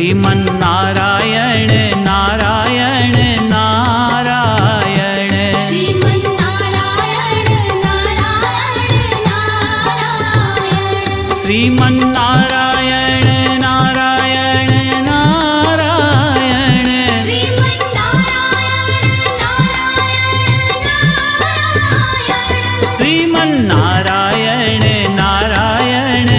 श्रीमन्नारायण नारायण नारायण श्रीमन्नारायण नारायण नारायण श्रीमन्नारायण नारायण नारायण श्रीमन्नारायण नारायण नारायण श्रीमन्नारायण नारायण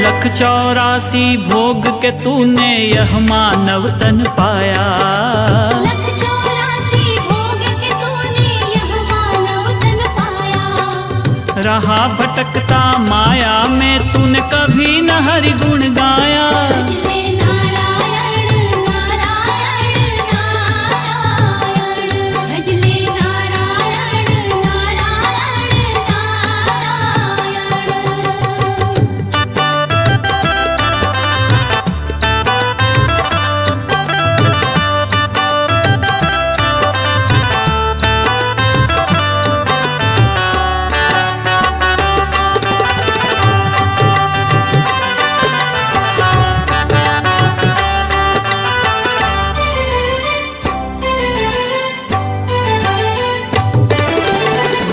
लख 84 भोग के तूने यह मानव तन पाया। लख 84 भोग के तूने यह मानव तन पाया। रहा भटकता माया में तूने कभी न हरि गुण गाया। भजले नारायण नारायण नारायण भजले नारायण नारायण नारायण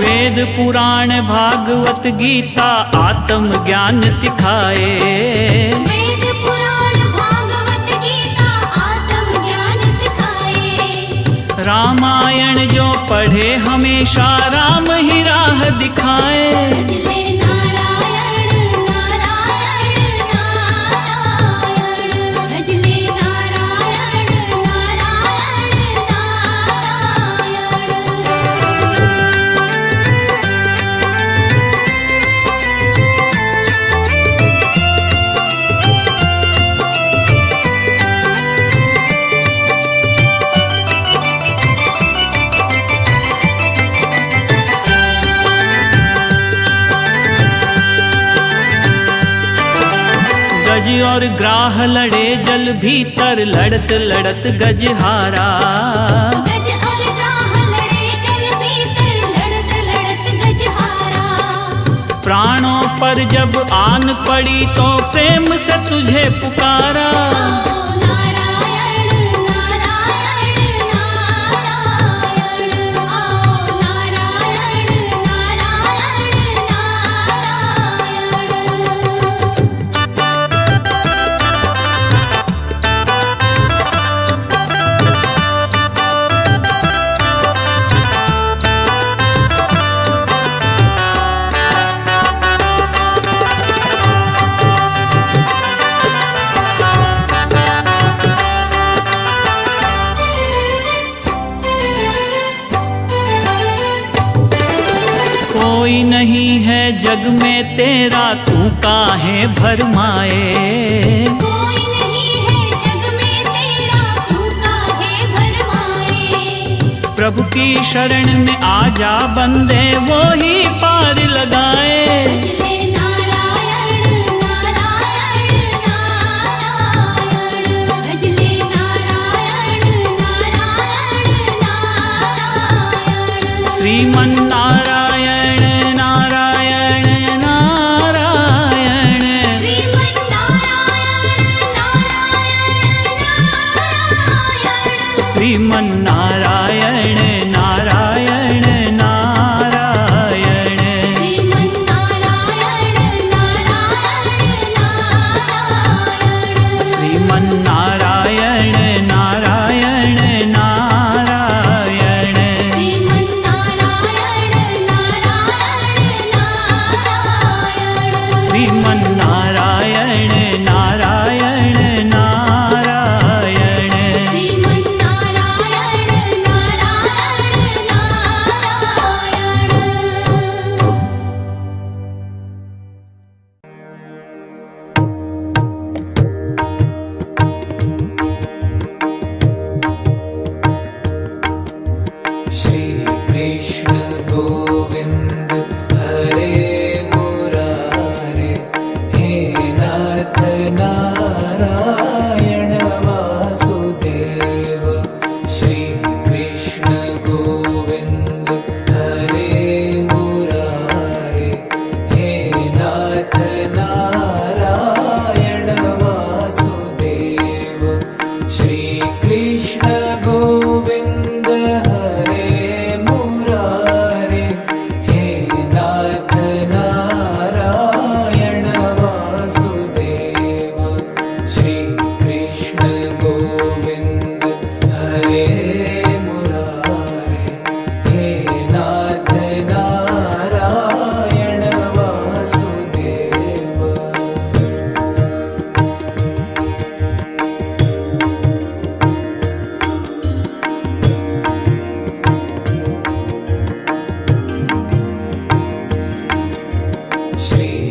वेद पुराण भागवत गीता आत्म ज्ञान सिखाए। वेद पुराण भागवत गीता आत्म ज्ञान सिखाए। रामायण जो पढ़े हमेशा राम ही राह दिखाए। भजले नारायण नारायण नारायण भजले नारायण नारायण गज और ग्राह लड़े जल भीतर लड़त लड़त गज हारा। गज और ग्राह लड़े जल भीतर लड़त लड़त गज हारा। प्राणों पर जब आन पड़ी तो प्रेम से तुझे पुकारा। नारायण नारायण नारायण आओ नारायण नारायण नारायण कोई नहीं है जग में तेरा तू काहे भरमाए। कोई नहीं है जग में तेरा तू काहे भरमाए। प्रभु की शरण में आजा बंदे वो ही पार लगाए। भजले नारायण नारायण नारायण भजले नारायण नारायण नारायण श्रीमन्नारायण नारायण नारायण श्रीमन्नारायण नारायण नारायण श्रीमन्नारायण नारायण नारायण श्रीमन्नारायण श्री